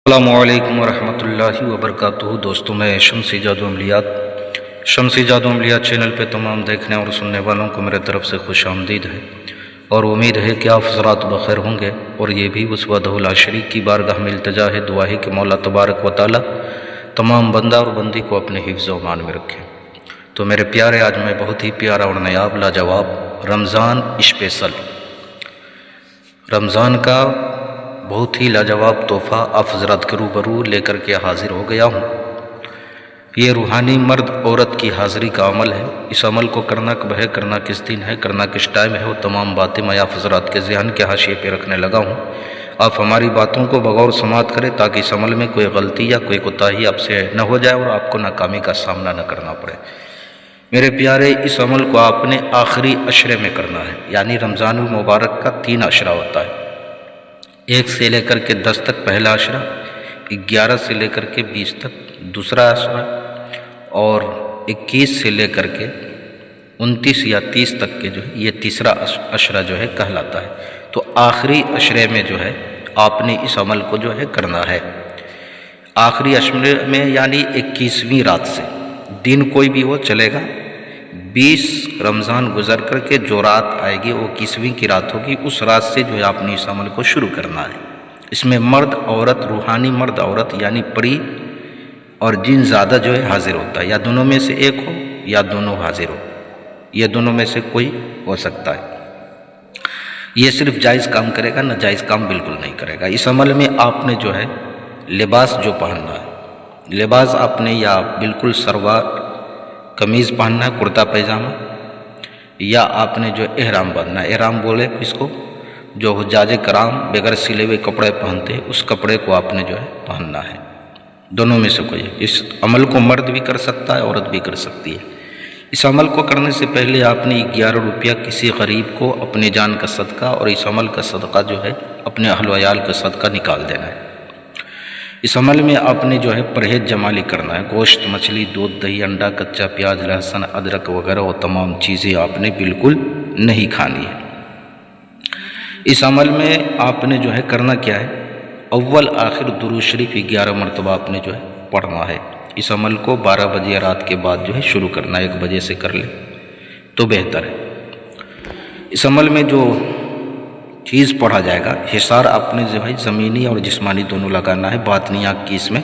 السلام علیکم ورحمۃ اللہ وبرکاتہ۔ دوستوں، میں شمسی جادو عملیات چینل پہ تمام دیکھنے اور سننے والوں کو میرے طرف سے خوش آمدید ہے، اور امید ہے کہ آپ حضرات بخیر ہوں گے، اور یہ بھی اس وحدہ لا شریک کی بارگاہ میں التجا ہے، دعا ہے کہ مولا تبارک و تعالی تمام بندہ اور بندی کو اپنے حفظ و امان میں رکھے۔ تو میرے پیارے، آج میں بہت ہی پیارا اور نایاب لاجواب رمضان اسپیشل، رمضان کا بہت ہی لاجواب تحفہ آپ حضرات کے روبرو لے کر کے حاضر ہو گیا ہوں۔ یہ روحانی مرد عورت کی حاضری کا عمل ہے۔ اس عمل کو کرنا کب ہے، کرنا کس دن ہے، کرنا کس ٹائم ہے، وہ تمام باتیں میں آپ حضرات کے ذہن کے حاشیے پہ رکھنے لگا ہوں۔ آپ ہماری باتوں کو بغور سماعت کریں تاکہ اس عمل میں کوئی غلطی یا کوئی کوتاہی آپ سے نہ ہو جائے اور آپ کو ناکامی کا سامنا نہ کرنا پڑے۔ میرے پیارے، اس عمل کو آپ نے آخری عشرے میں کرنا ہے، یعنی رمضان المبارک کا 3 عشرہ ہوتا ہے، 1 سے لے کر کے 10 تک پہلا عشرہ، 11 سے لے کر کے 20 تک دوسرا عشرہ، اور 21 سے لے کر کے 29 یا 30 تک کے جو ہے یہ تیسرا عشرہ جو ہے کہلاتا ہے۔ تو آخری عشرے میں جو ہے آپ نے اس عمل کو جو ہے کرنا ہے۔ آخری عشرے میں یعنی 21ویں رات سے، دن کوئی بھی ہو چلے گا، 20 رمضان گزر کر کے جو رات آئے گی وہ 21ویں کی رات ہوگی، اس رات سے جو ہے آپ نے اس عمل کو شروع کرنا ہے۔ اس میں مرد عورت، روحانی مرد عورت یعنی پری اور جن زیادہ جو ہے حاضر ہوتا ہے، یا دونوں میں سے ایک ہو یا دونوں حاضر ہو، یہ دونوں میں سے کوئی ہو سکتا ہے۔ یہ صرف جائز کام کرے گا، ناجائز کام بالکل نہیں کرے گا۔ اس عمل میں آپ نے جو ہے لباس جو پہننا ہے، لباس آپ نے یا بالکل شلوار قمیض پہننا ہے، کرتا پیجامہ، یا آپ نے جو احرام باندھنا ہے۔ احرام بولے اس کو جو حجاج کرام بغیر سلے ہوئے کپڑے پہنتے ہیں، اس کپڑے کو آپ نے جو ہے پہننا ہے۔ دونوں میں سے کوئی، اس عمل کو مرد بھی کر سکتا ہے، عورت بھی کر سکتی ہے۔ اس عمل کو کرنے سے پہلے آپ نے 11 روپیہ کسی غریب کو اپنے جان کا صدقہ، اور اس عمل کا صدقہ جو ہے اپنے اہل و عیال کا صدقہ نکال دینا ہے۔ اس عمل میں آپ نے جو ہے پرہیز جمالی کرنا ہے، گوشت، مچھلی، دودھ، دہی، انڈا، کچا پیاز، لہسن، ادرک وغیرہ وہ تمام چیزیں آپ نے بالکل نہیں کھانی ہے۔ اس عمل میں آپ نے جو ہے کرنا کیا ہے، اول آخر درود شریف 11 مرتبہ آپ نے جو ہے پڑھنا ہے۔ اس عمل کو 12 بجے رات کے بعد جو ہے شروع کرنا ہے، 1 بجے سے کر لیں تو بہتر ہے۔ اس عمل میں جو چیز پڑھا جائے گا، حصار آپ نے جو ہے زمینی اور جسمانی دونوں لگانا ہے، باطنی آنکھ کی اس میں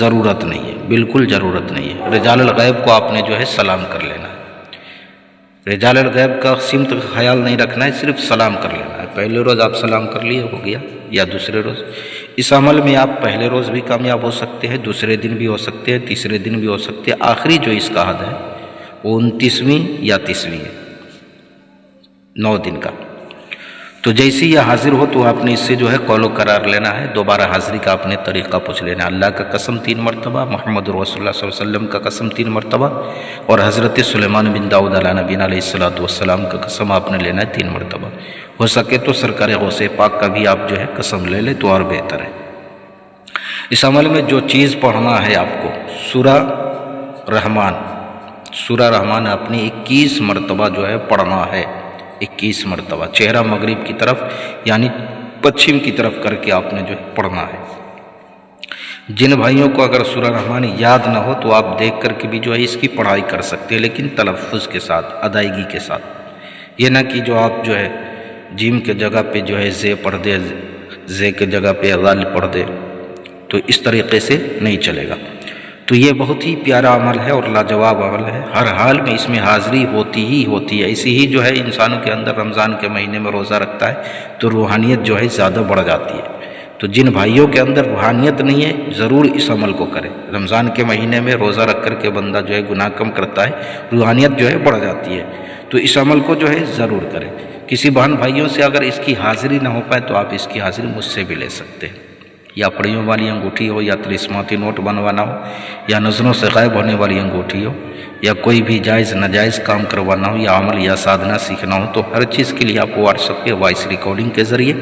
ضرورت نہیں ہے، بالکل ضرورت نہیں ہے۔ رجال الغیب کو آپ نے جو ہے سلام کر لینا ہے۔ رجال الغیب کا سمت خیال نہیں رکھنا ہے، صرف سلام کر لینا ہے۔ پہلے روز آپ سلام کر لیے ہو گیا، یا دوسرے روز۔ اس عمل میں آپ پہلے روز بھی کامیاب ہو سکتے ہیں، دوسرے دن بھی ہو سکتے ہیں، تیسرے دن بھی ہو سکتے ہیں۔ آخری جو اس کا حد ہے وہ 29ویں یا 30ویں ہے، 9 دن کا۔ تو جیسے یہ حاضر ہو تو آپ نے اس سے جو ہے قول و قرار لینا ہے، دوبارہ حاضری کا آپ نے طریقہ پوچھ لینا ہے۔ اللہ کا قسم 3 مرتبہ، محمد رسول اللہ صلی اللہ علیہ وسلم کا قسم 3 مرتبہ، اور حضرت سلیمان بن داؤد علیہ نبینا علیہ السلام کا قسم آپ نے لینا ہے 3 مرتبہ۔ ہو سکے تو سرکار غوث پاک کا بھی آپ جو ہے قسم لے لیں تو اور بہتر ہے۔ اس عمل میں جو چیز پڑھنا ہے آپ کو، سورہ رحمان آپ نے 21 مرتبہ جو ہے پڑھنا ہے، 21 مرتبہ، چہرہ مغرب کی طرف یعنی پچھم کی طرف کر کے آپ نے جو ہے پڑھنا ہے۔ جن بھائیوں کو اگر سورہ رحمان یاد نہ ہو تو آپ دیکھ کر کے بھی جو ہے اس کی پڑھائی کر سکتے ہیں، لیکن تلفظ کے ساتھ، ادائیگی کے ساتھ۔ یہ نہ کہ جو آپ جو ہے جیم کے جگہ پہ جو ہے زے پڑھ دے، زے کے جگہ پہ غال پڑھ دے، تو اس طریقے سے نہیں چلے گا۔ تو یہ بہت ہی پیارا عمل ہے اور لاجواب عمل ہے، ہر حال میں اس میں حاضری ہوتی ہی ہوتی ہے۔ اسی ہی جو ہے انسان کے اندر رمضان کے مہینے میں روزہ رکھتا ہے تو روحانیت جو ہے زیادہ بڑھ جاتی ہے۔ تو جن بھائیوں کے اندر روحانیت نہیں ہے، ضرور اس عمل کو کریں۔ رمضان کے مہینے میں روزہ رکھ کر کے بندہ جو ہے گناہ کم کرتا ہے، روحانیت جو ہے بڑھ جاتی ہے۔ تو اس عمل کو جو ہے ضرور کریں۔ کسی بہن بھائیوں سے اگر اس کی حاضری نہ ہو پائے تو آپ اس کی حاضری مجھ سے بھی لے سکتے ہیں، یا پڑیوں والی انگوٹھی ہو، یا طلسماتی نوٹ بنوانا ہو، یا نظروں سے غائب ہونے والی انگوٹھی ہو، یا کوئی بھی جائز ناجائز کام کروانا ہو، یا عمل یا سادھنا سیکھنا ہو، تو ہر چیز کے لیے آپ کو واٹس ایپ پہ وائس ریکارڈنگ کے ذریعے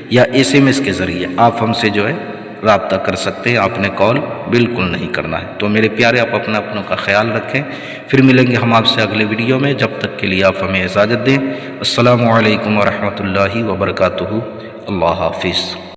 یا SMS کے ذریعے آپ ہم سے جو ہے رابطہ کر سکتے ہیں۔ آپ نے کال بالکل نہیں کرنا ہے۔ تو میرے پیارے، آپ اپنوں کا خیال رکھیں، پھر ملیں گے ہم آپ سے اگلے ویڈیو میں۔ جب تک کے لیے آپ ہمیں اجازت دیں۔ السلام علیکم ورحمۃ اللہ وبرکاتہ۔ اللہ حافظ۔